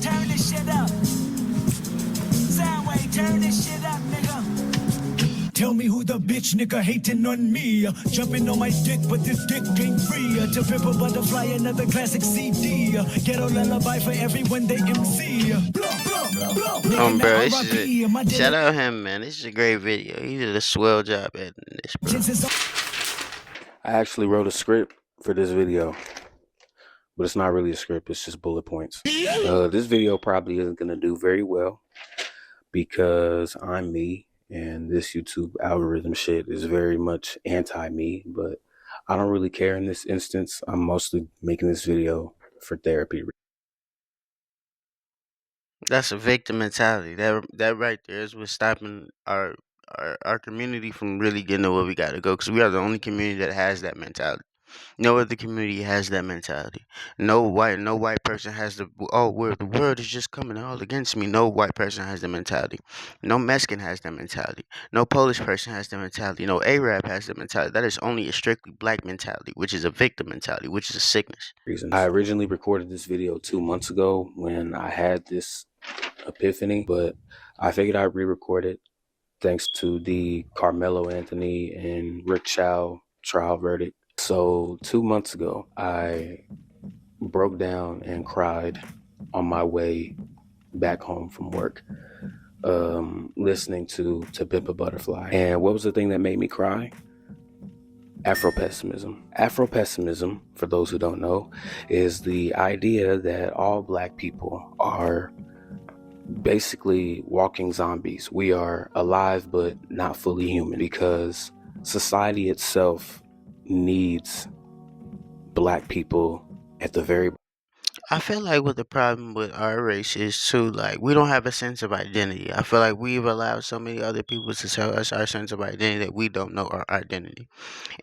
Turn this shit up. Soundwave, turn this shit up, nigga. Tell me who the bitch nigga hating on me. Jumping on my dick, but this dick ain't free. To pimp a butterfly, another classic CD. Ghetto lullaby for everyone they MC. Bro, this is it. Shout out him, man. This is a great video. He did a swell job editing this, bro. I actually wrote a script for this video, but it's not really a script. It's just bullet points. This video probably isn't going to do very well because I'm me, and this YouTube algorithm shit is very much anti-me, but I don't really care in this instance. I'm mostly making this video for therapy. That's a victim mentality. That right there is what's stopping our community from really getting to where we gotta go. Because we are the only community that has that mentality. No other community has that mentality. No white person has where the world is just coming all against me. No white person has the mentality. No Mexican has that mentality. No Polish person has the mentality. No Arab has the mentality. That is only a strictly black mentality, which is a victim mentality, which is a sickness. I originally recorded this video 2 months ago when I had this epiphany, but I figured I'd re-record it thanks to the Carmelo Anthony and Rick Chow trial verdict. So 2 months ago, I broke down and cried on my way back home from work, listening to Pimp a Butterfly. And what was the thing that made me cry? Afro-pessimism. Afro-pessimism, for those who don't know, is the idea that all black people are basically walking zombies. We are alive but not fully human because society itself needs black people at the very. I feel like what the problem with our race is too, like we don't have a sense of identity. I feel like we've allowed so many other people to tell us our sense of identity that we don't know our identity.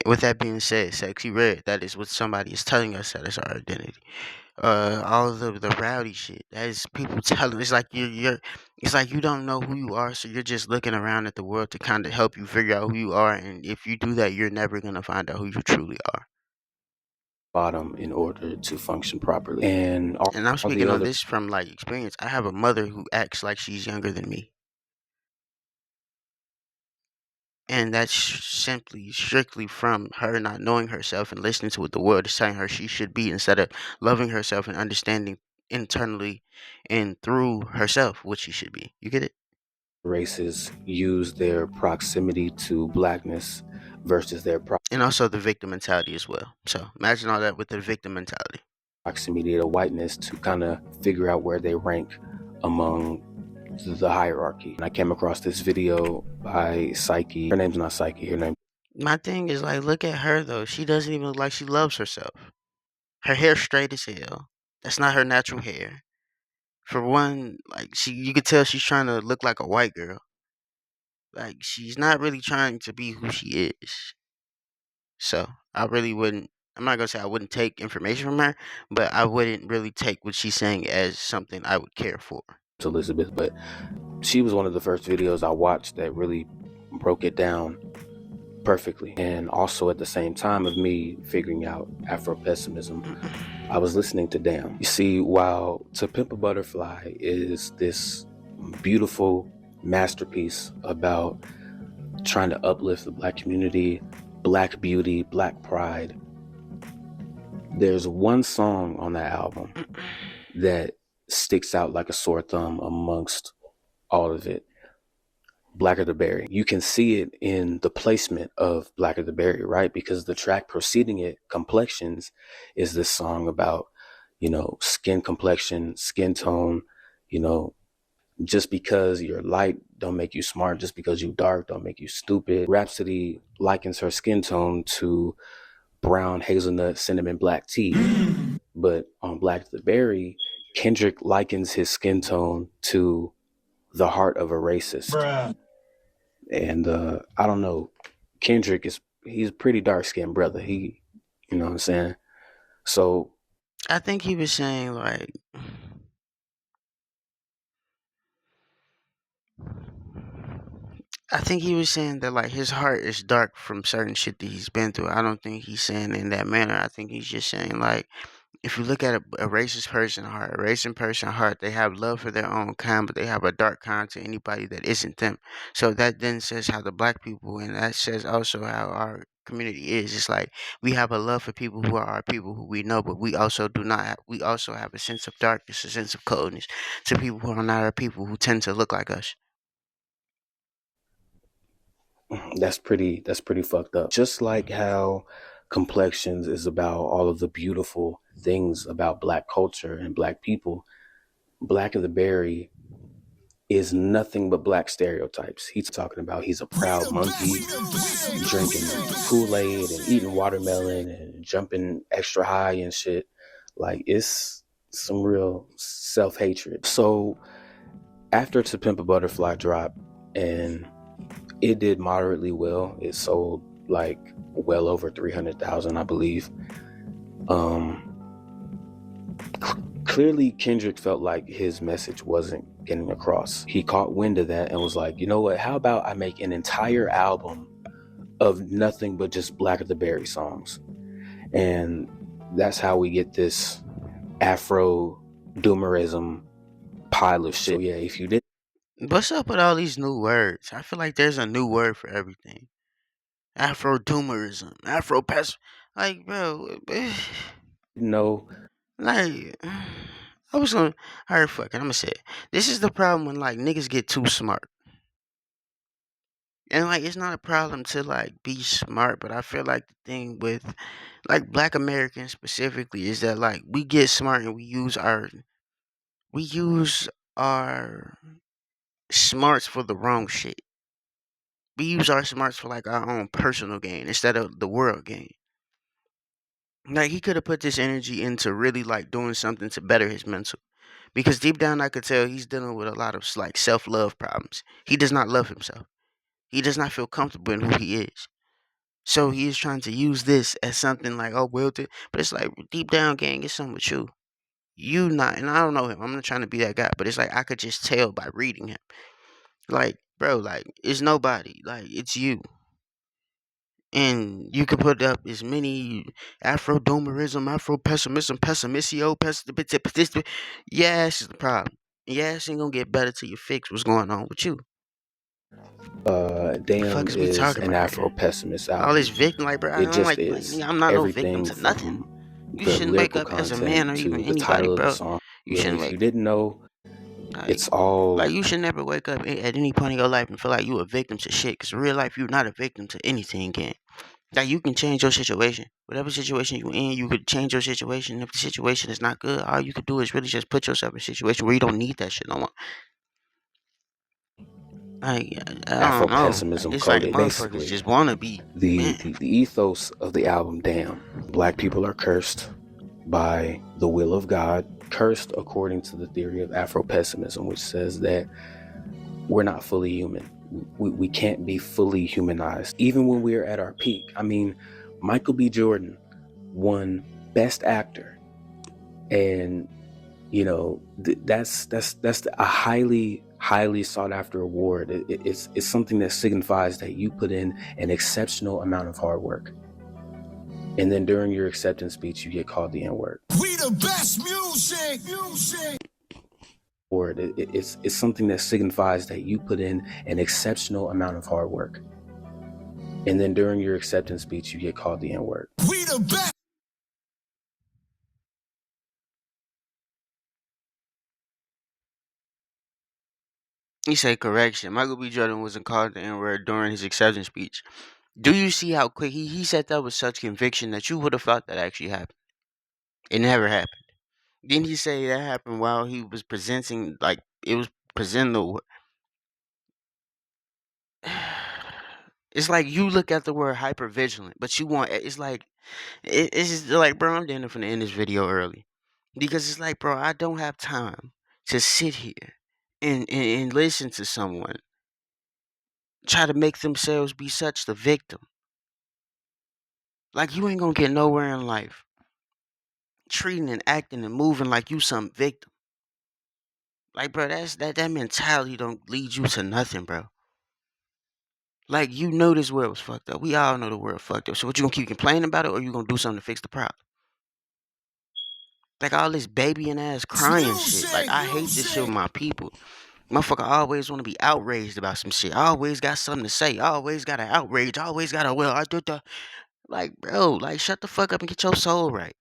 With that being said, sexy red, that is what somebody is telling us that is our identity. All of the rowdy shit, that is people telling. It's like it's like you don't know who you are, so you're just looking around at the world to kind of help you figure out who you are. And if you do that, you're never gonna find out who you truly are. Bottom in order to function properly. And I'm speaking on this from like experience. I have a mother who acts like she's younger than me. And that's simply strictly from her not knowing herself and listening to what the world is telling her she should be instead of loving herself and understanding internally and through herself what she should be. You get it? Races use their proximity to blackness versus their and also the victim mentality as well. So imagine all that with the victim mentality. Proximity to whiteness to kind of figure out where they rank among the hierarchy. And I came across this video by Psyche. Her name's not Psyche. Her name. My thing is like, look at her though. She doesn't even look like she loves herself. Her hair's straight as hell. That's not her natural hair. For one, like you could tell she's trying to look like a white girl. Like she's not really trying to be who she is. So I really wouldn't. I'm not gonna say I wouldn't take information from her, but I wouldn't really take what she's saying as something I would care for. Elizabeth, but she was one of the first videos I watched that really broke it down perfectly. And also at the same time of me figuring out Afro-pessimism, I was listening to Damn. You see, while To Pimp a Butterfly is this beautiful masterpiece about trying to uplift the black community, black beauty, black pride, there's one song on that album that sticks out like a sore thumb amongst all of it. Blacker the Berry. You can see it in the placement of Blacker the Berry, right? Because the track preceding it, Complexions, is this song about, skin complexion, skin tone, just because you're light don't make you smart, just because you dark don't make you stupid. Rhapsody likens her skin tone to brown hazelnut cinnamon black tea. But on Black the Berry, Kendrick likens his skin tone to the heart of a racist. Bruh. And I don't know, Kendrick he's a pretty dark skinned brother. You know what I'm saying? So I think he was saying like, I think he was saying that like his heart is dark from certain shit that he's been through. I don't think he's saying in that manner. I think he's just saying like If you look at a racist person heart, a racist person heart, they have love for their own kind, but they have a dark kind to anybody that isn't them. So that then says how the black people, and that says also how our community is. It's like we have a love for people who are our people who we know, but we also do not. We also have a sense of darkness, a sense of coldness to people who are not our people who tend to look like us. That's pretty fucked up. Just like how complexions is about all of the beautiful things about black culture and black people, Black of the Berry is nothing but black stereotypes. He's talking about he's a proud monkey drinking Kool-Aid and eating watermelon and jumping extra high and shit. Like, it's some real self-hatred. So after To Pimp a Butterfly dropped, and it did moderately well. It sold like well over 300,000, I believe. Clearly Kendrick felt like his message wasn't getting across. He caught wind of that and was like, you know what, how about I make an entire album of nothing but just Black of the Berry songs? And that's how we get this Afro doomerism pile of shit. So yeah, if you didn't What's up with all these new words? I feel like there's a new word for everything. Afro doomerism, Afro pes. Like, bro, know, like, I was gonna. Alright, fuck it. I'm gonna say it. This is the problem when like niggas get too smart, and like it's not a problem to like be smart, but I feel like the thing with like Black Americans specifically is that like we get smart and we use our smarts for the wrong shit. We use our smarts for like our own personal gain instead of the world gain. Like he could have put this energy into really like doing something to better his mental. Because deep down I could tell he's dealing with a lot of like self love problems. He does not love himself. He does not feel comfortable in who he is. So he is trying to use this as something like, oh well, but it's like deep down, gang, it's something with you. You not, and I don't know him. I'm not trying to be that guy, but it's like I could just tell by reading him. Like, bro, like it's nobody. Like it's you. And you can put up as many Afro domerism, Afro pessimism, pessimistio, pessimistic. Yes, is the problem. Yes, ain't gonna get better till you fix what's going on with you. The Damn fuck is we is talking an about Afro here? pessimist All album. this victim, like, bro, I It don't just like, is. nigga, I'm not no victim Everything to nothing. from You the shouldn't wake lyrical up as a man content or even to the anybody, title of the bro. song. You Really, shouldn't if you wake, didn't know, like, it's all you should never wake up at any point in your life and feel like you a victim to shit. Cause in real life, you're not a victim to anything, gang. Like you can change your situation. Whatever situation you in, you could change your situation. If the situation is not good, all you could do is really just put yourself in a situation where you don't need that shit no more. Like I Afro don't know. Like pessimism it's like coded. motherfuckers Basically, just wanna be the, man. the the ethos of the album, damn, Black people are cursed by the will of God, cursed according to the theory of Afro pessimism, which says that we're not fully human. We can't be fully humanized, even when we're at our peak. I mean, Michael B. Jordan won Best Actor, and you know that's a highly sought after award. It's something that signifies that you put in an exceptional amount of hard work, and then during your acceptance speech you get called the N-word. We the best music. It's something that signifies that you put in an exceptional amount of hard work, and then during your acceptance speech you get called the N-word. We the best. He said correction. Michael B. Jordan wasn't called the N-word during his acceptance speech. Do you see how quick he said that with such conviction that you would have thought that actually happened? It never happened. Didn't he say that happened while he was presenting, like, it was presenting the. It's like you look at the word hypervigilant, but you want, it's like, it's just like, bro, I'm damn near finna end this video early. Because it's like, bro, I don't have time to sit here and listen to someone try to make themselves be such the victim. Like, you ain't gonna get nowhere in life treating and acting and moving like you some victim. Like, bro, that mentality don't lead you to nothing, bro. Like, you know this world was fucked up. We all know the world fucked up. So what, you gonna keep complaining about it, or you gonna do something to fix the problem? Like all this baby and ass crying shit. Like I hate this shit with my people. Motherfucker always want to be outraged about some shit. I always got something to say. I always got an outrage. I always got a well. I did the like, bro. Like, shut the fuck up and get your soul right.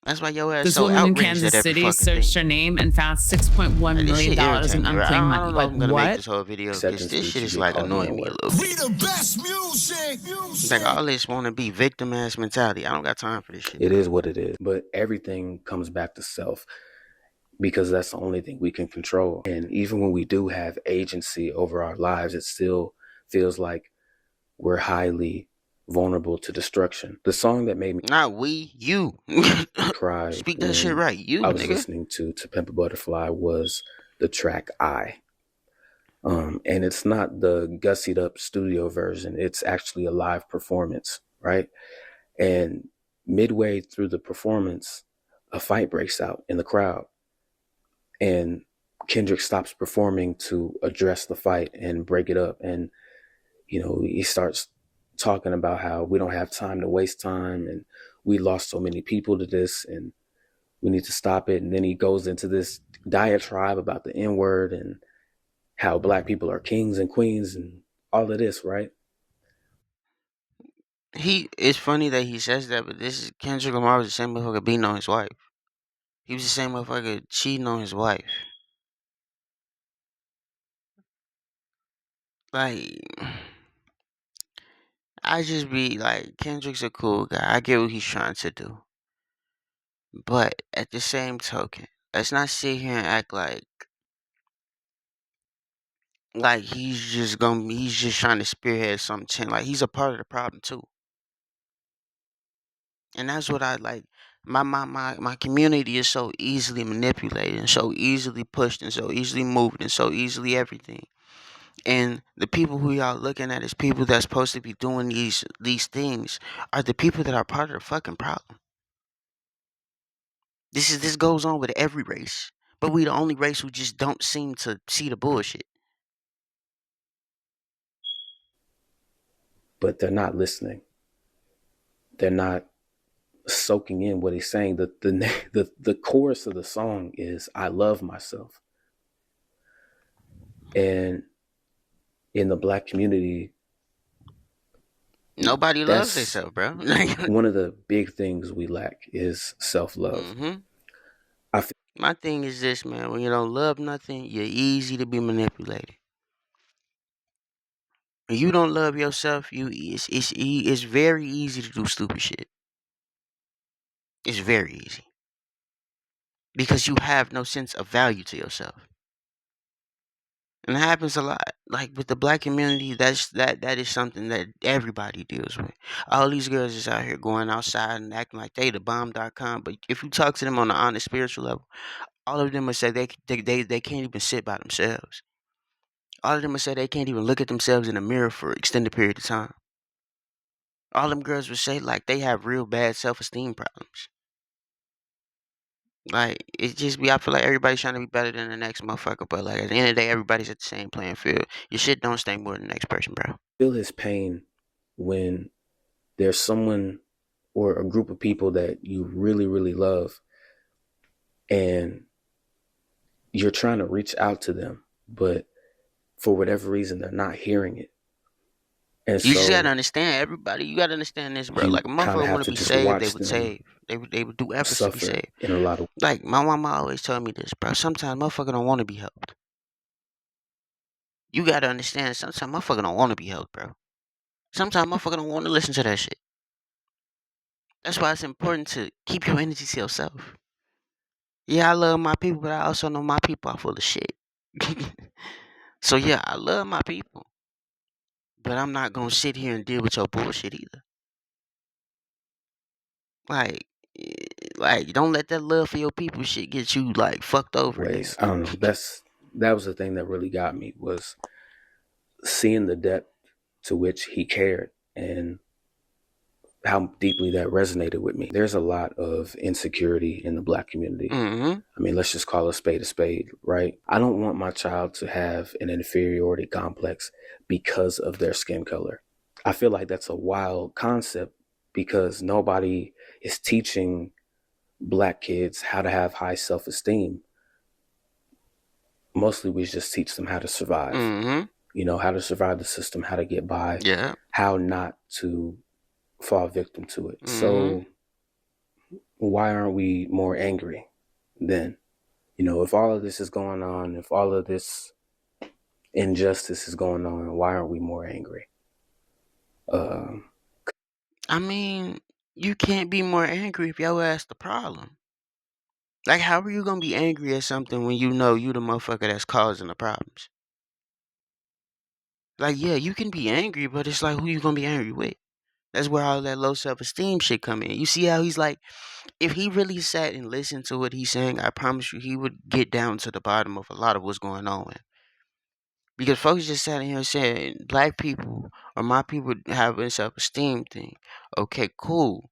That's why your ass This so woman in outraged Kansas at every City fucking searched thing. her name and found $6.1 Like, this million shit irritate in me, bro. unclaimed I money. don't know if Like, I'm gonna make what? this whole video because Acceptance this speech, shit you is get like called annoying me a N-word. little We bit. the best music. Like all this want to be victim ass mentality. I don't got time for this shit. It is what it is. But everything comes back to self, because that's the only thing we can control. And even when we do have agency over our lives, it still feels like we're highly vulnerable to destruction. The song that made me Not we, you. cry Speak that shit when right, you I was nigga. listening to Pimp a Butterfly was the track I. And it's not the gussied up studio version. It's actually a live performance, right? And midway through the performance, a fight breaks out in the crowd. And Kendrick stops performing to address the fight and break it up. And, he starts talking about how we don't have time to waste time, and we lost so many people to this, and we need to stop it. And then he goes into this diatribe about the N-word and how black people are kings and queens and all of this, right? It's funny that he says that, but this is Kendrick Lamar was the same motherfucker beating on his wife. He was the same motherfucker cheating on his wife. Like, I just be like, Kendrick's a cool guy. I get what he's trying to do. But at the same token, let's not sit here and act like he's just trying to spearhead something. Like he's a part of the problem too. And that's what I like. My community is so easily manipulated and so easily pushed and so easily moved and so easily everything. And the people who y'all looking at as people that's supposed to be doing these things are the people that are part of the fucking problem. This goes on with every race. But we the only race who just don't seem to see the bullshit. But they're not listening. They're not soaking in what he's saying. The chorus of the song is "I love myself," and in the black community, Nobody loves themselves, bro. one of the big things we lack is self-love. My thing is this, man. When you don't love nothing, you're easy to be manipulated. When you don't love yourself, it's very easy to do stupid shit. It's very easy because you have no sense of value to yourself, and it happens a lot. Like with the black community, that is something that everybody deals with. All these girls is out here going outside and acting like they the bomb.com, but if you talk to them on an honest spiritual level, all of them will say they can't even sit by themselves. All of them will say they can't even look at themselves in the mirror for an extended period of time. All them girls would say like they have real bad self-esteem problems. Like it just be I feel like everybody's trying to be better than the next motherfucker, but like at the end of the day, everybody's at the same playing field. Your shit don't stay more than the next person, bro. Feel his pain when there's someone or a group of people that you really, really love, and you're trying to reach out to them, but for whatever reason, they're not hearing it. And you just gotta understand everybody. You gotta understand this, bro. Like a motherfucker want to be saved, they would save. They would do efforts to be saved. In a lot of like my mama always told me this, bro. Sometimes motherfucker don't want to be helped. You gotta understand. Sometimes motherfucker don't want to be helped, bro. Sometimes motherfucker don't want to listen to that shit. That's why it's important to keep your energy to yourself. Yeah, I love my people, but I also know my people are full of shit. So yeah, I love my people, but I'm not gonna sit here and deal with your bullshit either. Like, don't let that love for your people shit get you like fucked over. ways. I don't know. That was the thing that really got me, was seeing the depth to which he cared and how deeply that resonated with me. There's a lot of insecurity in the black community. Mm-hmm. I mean, let's just call a spade, right? I don't want my child to have an inferiority complex because of their skin color. I feel like that's a wild concept because nobody is teaching black kids how to have high self-esteem. Mostly we just teach them how to survive. You know, how to survive the system, how to get by, how not to fall victim to it. So why aren't we more angry then? You know, if all of this is going on, if all of this injustice is going on, why aren't we more angry? I mean, you can't be more angry if your ass the problem. Like, how are you gonna be angry at something when you know you the motherfucker that's causing the problems? Like, yeah, you can be angry, but it's like, who you gonna be angry with? That's where all that low self-esteem shit come in. You see how he's like, if he really sat and listened to what he's saying, I promise you, he would get down to the bottom of a lot of what's going on. Because folks just sat in here saying, black people or my people have a self-esteem thing. Okay, cool.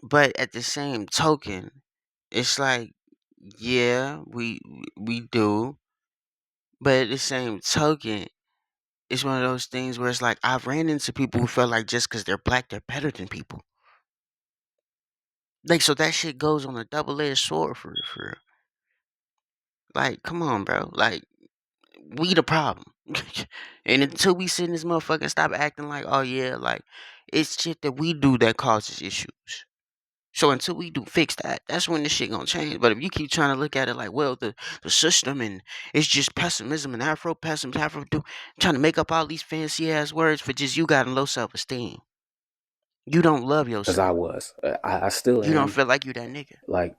But at the same token, it's like, yeah, we do. But at the same token, it's one of those things where it's like, I've ran into people who felt like just because they're black, they're better than people. Like, so that shit goes on a double-edged sword for real. Like, come on, bro. Like, we the problem. And until we sit in this motherfucker and stop acting like, oh yeah, like, it's shit that we do that causes issues. So until we do fix that, that's when this shit gonna change. But if you keep trying to look at it like, well, the system and it's just pessimism and Afro pessimism, trying to make up all these fancy ass words for just you got a low self esteem. You don't love yourself. As I was, I still am. You don't feel like you that nigga. Like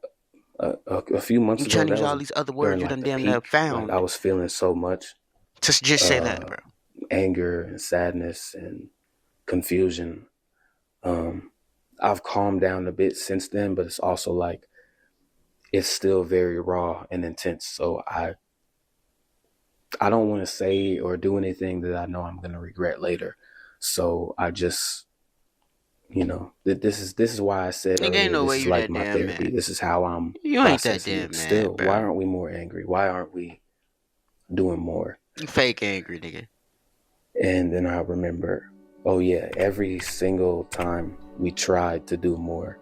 a few months You ago, trying to that use was all these other words you like done the damn peak. near found. Like I was feeling so much. Just say that, bro. Anger and sadness and confusion. I've calmed down a bit since then, but it's also like it's still very raw and intense. So I don't want to say or do anything that I know I'm going to regret later. So I just, you know, this is why I said Nigga, earlier, ain't no this way is you like that my damn therapy. mad. This is how I'm You ain't that processing damn it. mad, Still, bro. why aren't we more angry? Why aren't we doing more? You fake angry, nigga. And then I remember, oh yeah, every single time we tried to do more,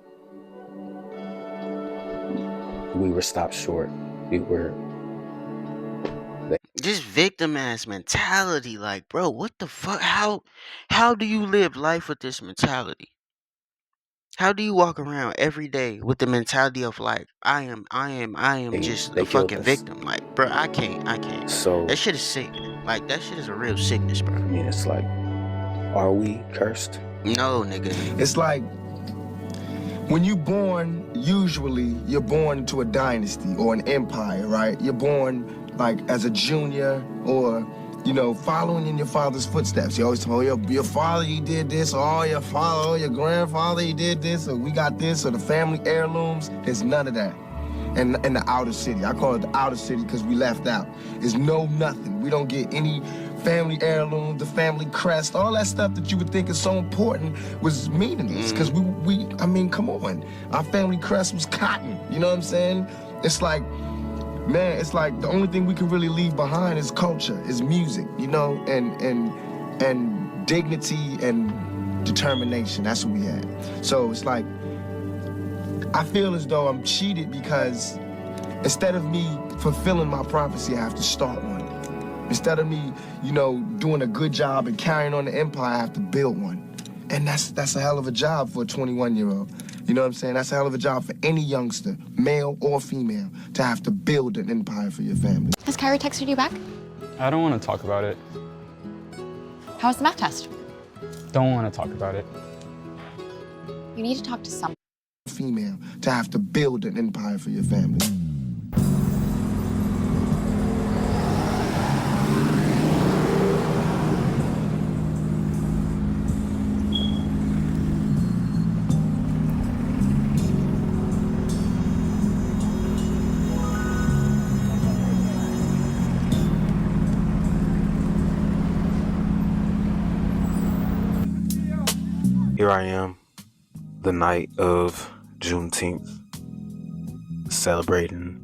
we were stopped short. We were This victim ass mentality, like, bro, what the fuck? How do you live life with this mentality? How do you walk around every day with the mentality of like, I am just they a killed fucking us. victim? Like, bro, I can't. So That shit is sick. Like, that shit is a real sickness, bro. I mean, it's like, are we cursed? No, nigga. It's like when you born, usually you're born into a dynasty or an empire, right? You're born like as a junior or, you know, following in your father's footsteps. You always tell your father, he did this, or your father, or your grandfather, he did this, or we got this, or the family heirlooms. There's none of that. And in the outer city, I call it the outer city because we left out. There's no nothing. We don't get any family heirloom, the family crest, all that stuff that you would think is so important was meaningless. Because I mean, come on. Our family crest was cotton. You know what I'm saying? It's like, man, it's like the only thing we can really leave behind is culture, is music, you know, and dignity and determination. That's what we had. So it's like, I feel as though I'm cheated because instead of me fulfilling my prophecy, I have to start one. Instead of me, you know, doing a good job and carrying on the empire, I have to build one. And that's a hell of a job for a 21-year-old. You know what I'm saying? That's a hell of a job for any youngster, male or female, to have to build an empire for your family. Has Kyrie texted you back? I don't want to talk about it. How was the math test? Don't want to talk about it. You need to talk to someone. Female, to have to build an empire for your family. Here I am, the night of Juneteenth, celebrating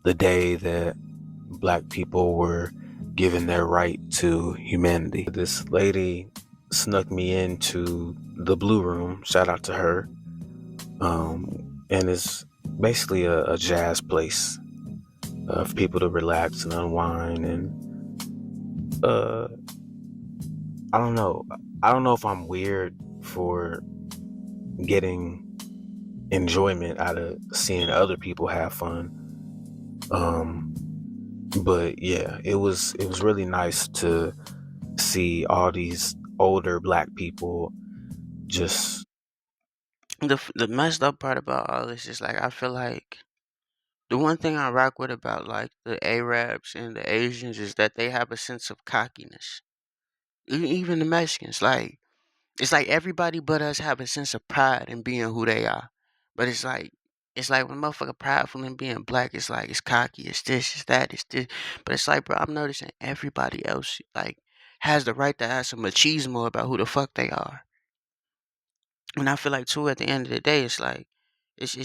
the day that Black people were given their right to humanity. This lady snuck me into the Blue Room, shout out to her, and is basically a jazz place for people to relax and unwind. And I don't know. I don't know if I'm weird for getting enjoyment out of seeing other people have fun. But yeah, it was really nice to see all these older black people just The messed up part about all this is like I feel like the one thing I rock with about like the Arabs and the Asians is that they have a sense of cockiness. Even the Mexicans, like it's like everybody but us have a sense of pride in being who they are. But it's like when a motherfucker prideful in being black, it's like it's cocky, it's this, it's that, it's this. But it's like, bro, I'm noticing everybody else like has the right to have some machismo about who the fuck they are. And I feel like too at the end of the day, it's like it's